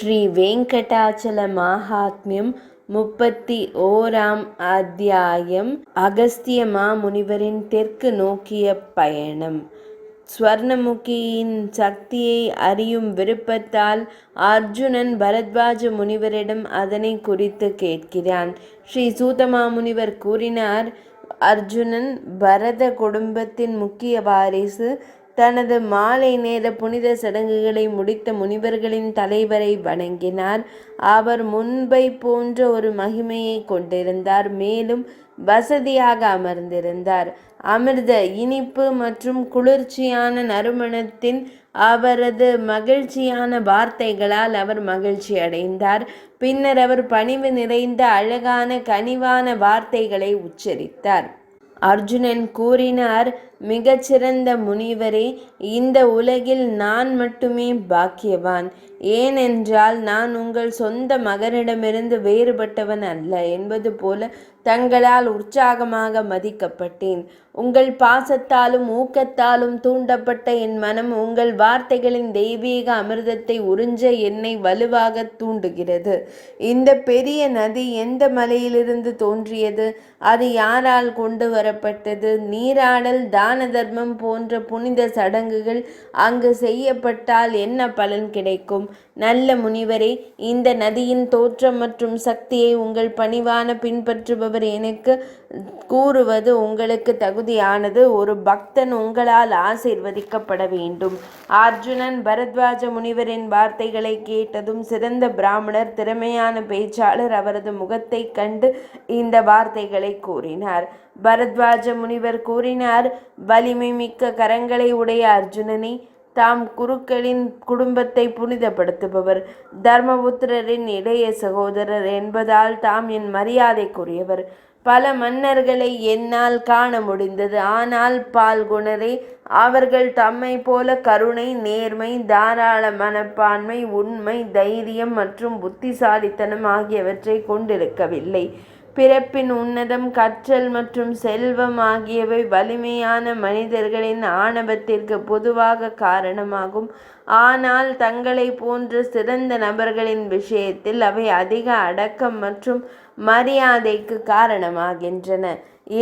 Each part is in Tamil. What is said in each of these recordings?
ஸ்ரீ வெங்கடாச்சல மாஹாத்மியம் 31ஆம் அத்தியாயம். அகஸ்திய மாமுனிவரின் தெற்கு நோக்கிய பயணம். ஸ்வர்ணமுகியின் சக்தியை அறியும் விருப்பத்தால் அர்ஜுனன் பரத்வாஜ முனிவரிடம் அதனை குறித்து கேட்கிறான். ஸ்ரீ சூதமாமுனிவர் கூறினார், அர்ஜுனன் பரத குடும்பத்தின் முக்கிய வாரிசு. தனது மாலை நேர புனித சடங்குகளை முடித்த முனிவர்களின் தலைவரை வணங்கினார். அவர் முன்பை போன்ற ஒரு மகிமையை கொண்டிருந்தார். மேலும் வசதியாக அமர்ந்திருந்தார். அமிர்த இனிப்பு மற்றும் குளிர்ச்சியான நறுமணத்தின் அவரது மகிழ்ச்சியான வார்த்தைகளால் அவர் மகிழ்ச்சி அடைந்தார். பின்னர் அவர் பணிவு நிறைந்த அழகான கனிவான வார்த்தைகளை உச்சரித்தார். அர்ஜுனன் கூறினார், மிகச்சிறந்த முனிவரே, இந்த உலகில் நான் மட்டுமே பாக்கியவான். ஏனென்றால் நான் உங்கள் சொந்த மகனிடமிருந்து வேறுபட்டவன் அல்ல என்பது போல தங்களால் உற்சாகமாக மதிக்கப்பட்டேன். உங்கள் பாசத்தாலும் ஊக்கத்தாலும் தூண்டப்பட்ட என் மனம் உங்கள் வார்த்தைகளின் தெய்வீக அமிர்தத்தை உறிஞ்ச என்னை வலுவாக தூண்டுகிறது. இந்த பெரிய நதி எந்த மலையிலிருந்து தோன்றியது? அது யாரால் கொண்டு வரப்பட்டது? நீராடல், தான தர்மம் போன்ற புனித சடங்குகள் அங்கு செய்யப்பட்டால் என்ன பலன் கிடைக்கும்? நல்ல முனிவரே, இந்த நதியின் தோற்றம் மற்றும் சக்தியை உங்கள் பணிவான பின்பற்றுபவர் எனக்கு கூறுவது உங்களுக்கு தகுதியானது. ஒரு பக்தன் உங்களால் ஆசீர்வதிக்கப்பட வேண்டும். அர்ஜுனன் பரத்வாஜ முனிவரின் வார்த்தைகளை கேட்டதும் சிறந்த பிராமணர், திறமையான பேச்சாளர் அவரது முகத்தை கண்டு இந்த வார்த்தைகளை கூறினார். பரத்வாஜ முனிவர் கூறினார், வலிமை மிக்க கரங்களை உடைய அர்ஜுனனே, தாம் குருக்களின் குடும்பத்தை புனிதப்படுத்துபவர், தர்மபுத்திரரின் இளைய சகோதரர் என்பதால் தாம் என் மரியாதைக்குரியவர். பல மன்னர்களை என்னால் காண முடிந்தது. ஆனால் பால்குணரே, அவர்கள் தம்மை போல கருணை, நேர்மை, தாராள மனப்பான்மை, உண்மை, தைரியம் மற்றும் புத்திசாலித்தனம் ஆகியவற்றை கொண்டிருக்கவில்லை. பிறப்பின் உன்னதம், கற்றல் மற்றும் செல்வம் ஆகியவை வலிமையான மனிதர்களின் ஆணவத்திற்கு பொதுவாக காரணமாகும். ஆனால் தங்களை போன்ற சிறந்த நபர்களின் விஷயத்தில் அவை அதிக அடக்கம் மற்றும் மரியாதைக்கு காரணமாகின்றன.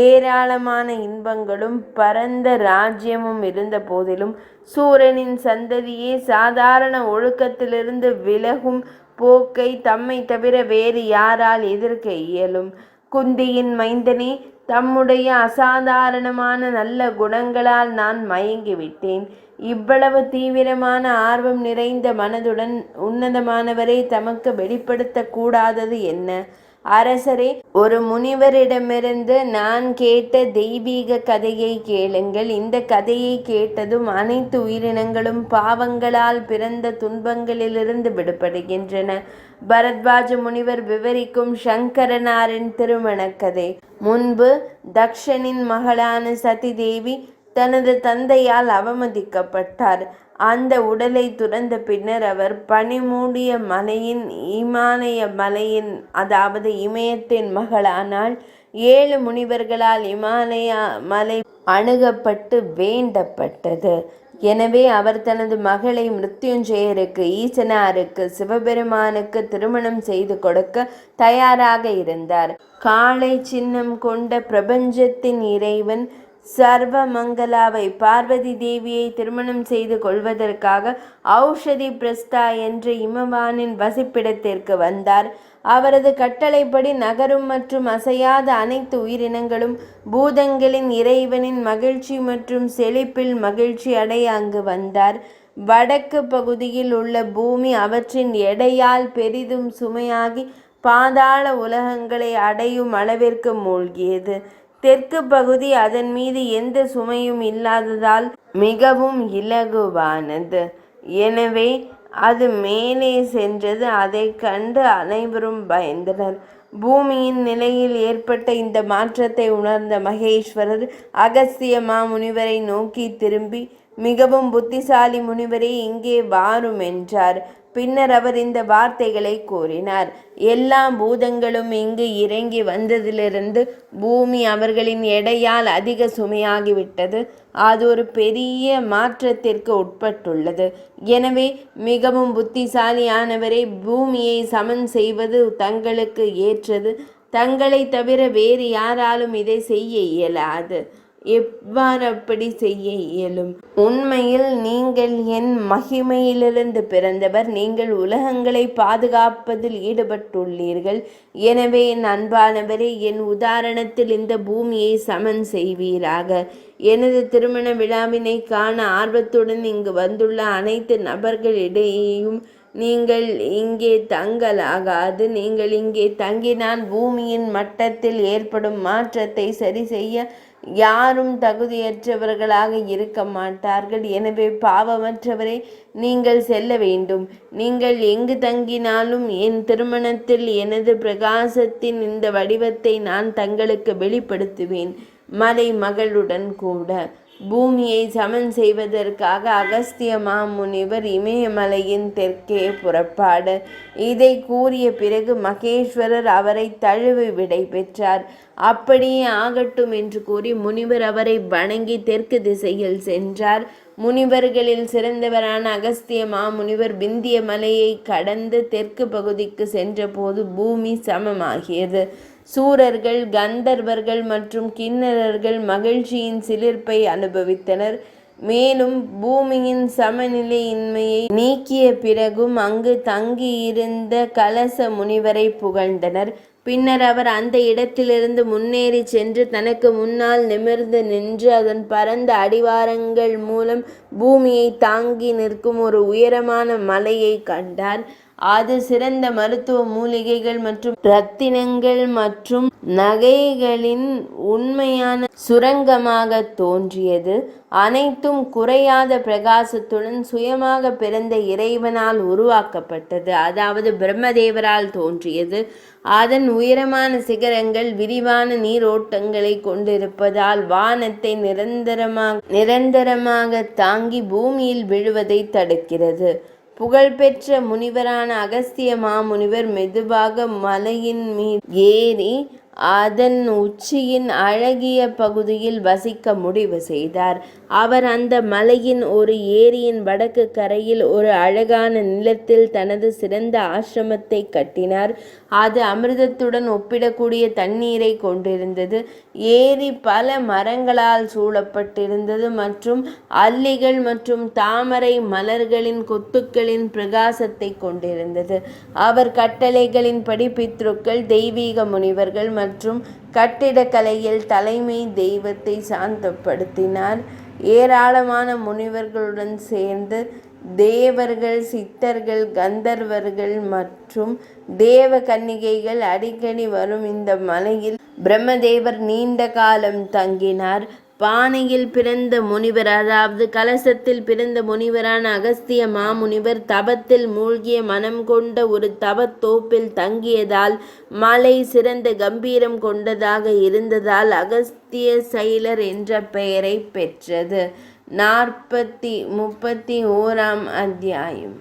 ஏராளமான இன்பங்களும் பரந்த ராஜ்யமும் இருந்த போதிலும் சூரனின் சந்ததியே சாதாரண ஒழுக்கத்திலிருந்து விலகும் போக்கை தம்மை தவிர வேறு யாரால் எதிர்க்க இயலும்? குந்தியின் மைந்தனே, தம்முடைய அசாதாரணமான நல்ல குணங்களால் நான் மயங்கிவிட்டேன். இவ்வளவு தீவிரமான ஆர்வம் நிறைந்த மனதுடன் உன்னதமானவரை தமக்கு வெளிப்படுத்த கூடாதது என்ன? அரசரே, ஒரு முனிவரிடமிருந்து நான் கேட்ட தெய்வீக கதையை கேளுங்கள். இந்த கதையை கேட்டதும் அனைத்து உயிரினங்களும் பாவங்களால் பிறந்த துன்பங்களிலிருந்து விடுபடுகின்றன. பரத்வாஜ முனிவர் விவரிக்கும் சங்கரனாரின் திருமண கதை. முன்பு தக்ஷனின் மகளான சதி தேவி தனது தந்தையால் அவமதிக்கப்பட்டார். அந்த உடலை துறந்த பின்னர் அவர் பனிமூடிய மலையின் இமாலய மலையின் அதாவது இமயத்தின் மகளானால் 7 முனிவர்களால் இமாலய மலை அணுகப்பட்டு வேண்டப்பட்டது. எனவே அவர் தனது மகளை மிருத்யுஞ்சயருக்கு, ஈசனாருக்கு, சிவபெருமானுக்கு திருமணம் செய்து கொடுக்க தயாராக இருந்தார். காளை சின்னம் கொண்ட பிரபஞ்சத்தின் இறைவன் சர்வமங்கலாவை பார்வதி தேவியை திருமணம் செய்து கொள்வதற்காக ஔஷதி பிரஸ்தா என்ற இமவானின் வசிப்பிடத்திற்கு வந்தார். அவரது கட்டளைப்படி நகரும் மற்றும் அசையாத அனைத்து உயிரினங்களும் பூதங்களின் இறைவனின் மகிழ்ச்சி மற்றும் செழிப்பில் மகிழ்ச்சி அடைய அங்கு வந்தார். வடக்கு பகுதியில் உள்ள பூமி அவற்றின் எடையால் பெரிதும் சுமையாகி பாதாள உலகங்களை அடையும் அளவிற்கு மூழ்கியது. தெற்கு பகுதி அதன் மீது எந்த சுமையும் இல்லாததால் மிகவும் இலகுவானது. எனவே அது மேலே சென்றது. அதை கண்டு அனைவரும் பயந்தனர். பூமியின் நிலையில் ஏற்பட்ட இந்த மாற்றத்தை உணர்ந்த மகேஸ்வரர் அகஸ்திய மாமுனிவரை நோக்கி திரும்பி, மிகவும் புத்திசாலி முனிவரே, இங்கே வாரும் என்றார். பின்னர் அவர் இந்த வார்த்தைகளை கூறினார்: எல்லா பூதங்களும் இங்கு இறங்கி வந்ததிலிருந்து பூமி அவர்களின் எடையால் அதிக சுமையாகிவிட்டது. அது ஒரு பெரிய மாற்றத்திற்கு உட்பட்டுள்ளது. எனவே மிகவும் புத்திசாலியானவரை, பூமியை சமன் செய்வது தங்களுக்கு ஏற்றது. தங்களை தவிர வேறு யாராலும் இதை செய்ய இயலாது. எவ்வாறு அப்படி செய்ய இயலும்? உண்மையில் நீங்கள் என் மகிமையிலிருந்து பிறந்தவர். நீங்கள் உலகங்களை பாதுகாப்பதில் ஈடுபட்டுள்ளீர்கள். எனவே என் அன்பானவரே, என் உதாரணத்தில் இந்த பூமியை சமன் செய்வீராக. எனது திருமண விழாவினை காண ஆர்வத்துடன் இங்கு வந்துள்ள அனைத்து நபர்களிடையேயும் நீங்கள் இங்கே தங்கலாகாது. நீங்கள் இங்கே தங்கினால் பூமியின் மட்டத்தில் ஏற்படும் மாற்றத்தை சரி செய்ய யாரும் தகுதியற்றவர்களாக இருக்க மாட்டார்கள். எனவே பாவமற்றவரே, நீங்கள் செல்ல வேண்டும். நீங்கள் எங்கு தங்கினாலும் என் திருமணத்தில் எனது பிரகாசத்தின் இந்த வடிவத்தை நான் தங்களுக்கு வெளிப்படுத்துவேன். மலை மகளுடன் கூட பூமியை சமன் செய்வதற்காக அகஸ்திய மாமுனிவர் இமயமலையின் தெற்கே புறப்பாடு. இதை கூறிய பிறகு மகேஸ்வரர் அவரை தழுவி விடை பெற்றார். அப்படியே ஆகட்டும் என்று கூறி முனிவர் அவரை வணங்கி தெற்கு திசையில் சென்றார். முனிவர்களில் சிறந்தவரான அகஸ்திய மாமுனிவர் விந்திய மலையை கடந்து தெற்கு பகுதிக்கு சென்றபோது பூமி சமமாகியது. சூரர்கள், கந்தர்வர்கள் மற்றும் கிண்ணறர்கள் மகிழ்ச்சியின் சிலிர்ப்பை அனுபவித்தனர். மேலும் பூமியின் சமநிலையின்மையை நீக்கிய பிறகும் அங்கு தங்கியிருந்த கலச முனிவரை புகழ்ந்தனர். பின்னர் அவர் அந்த இடத்திலிருந்து முன்னேறி சென்று தனக்கு முன்னால் நிமிர்ந்து நின்று அதன் பரந்த அடிவாரங்கள் மூலம் பூமியை தாங்கி நிற்கும் ஒரு உயரமான மலையை கண்டார். அது சிறந்த மருத்துவ மூலிகைகள் மற்றும் இரத்தினங்கள் மற்றும் நகைகளின் உண்மையான சுரங்கமாக தோன்றியது. அனைத்தும் குறையாத பிரகாசத்துடன் சுயமாக பிறந்த இறைவனால் உருவாக்கப்பட்டது, அதாவது பிரம்மதேவரால் தோன்றியது. அதன் உயரமான சிகரங்கள் விரிவான நீரோட்டங்களை கொண்டிருப்பதால் வானத்தை நிரந்தரமாக தாங்கி பூமியில் விழுவதை தடுக்கிறது. புகழ்பெற்ற முனிவரான அகஸ்திய மாமுனிவர் மெதுவாக மலையின் மீது ஏறி அதன் உச்சியின் அழகிய பகுதியில் வசிக்க முடிவு செய்தார். அவர் அந்த மலையின் ஒரு ஏரியின் வடக்கு கரையில் ஒரு அழகான நிலத்தில் தனது சிறந்த ஆசிரமத்தை கட்டினார். அது அமிர்தத்துடன் ஒப்பிடக்கூடிய தண்ணீரை கொண்டிருந்தது. ஏரி பல மரங்களால் சூழப்பட்டிருந்தது மற்றும் அல்லிகள் மற்றும் தாமரை மலர்களின் கொத்துக்களின் பிரகாசத்தை கொண்டிருந்தது. அவர் கட்டளைகளின்படி பித்ருக்கள், தெய்வீக முனிவர்கள் மற்றும் கட்டிடக்கலையில் தலைமை தெய்வத்தை சாந்தப்படுத்தினார். ஏராளமான முனிவர்களுடன் சேர்ந்து தேவர்கள், சித்தர்கள், கந்தர்வர்கள் மற்றும் தேவ கன்னிகைகள் அடிக்கடி வரும் இந்த மலையில் பிரம்மதேவர் நீண்ட காலம் தங்கினார். பானையில் பிறந்த முனிவர், அதாவது கலசத்தில் பிறந்த முனிவரான அகஸ்திய மாமுனிவர் தபத்தில் மூழ்கிய மனம் கொண்ட ஒரு தவத்தோப்பில் தங்கியதால் மலை சிறந்த கம்பீரம் கொண்டதாக இருந்ததால் அகஸ்திய சைலர் என்ற பெயரை பெற்றது. 31ஆம் அத்தியாயம்.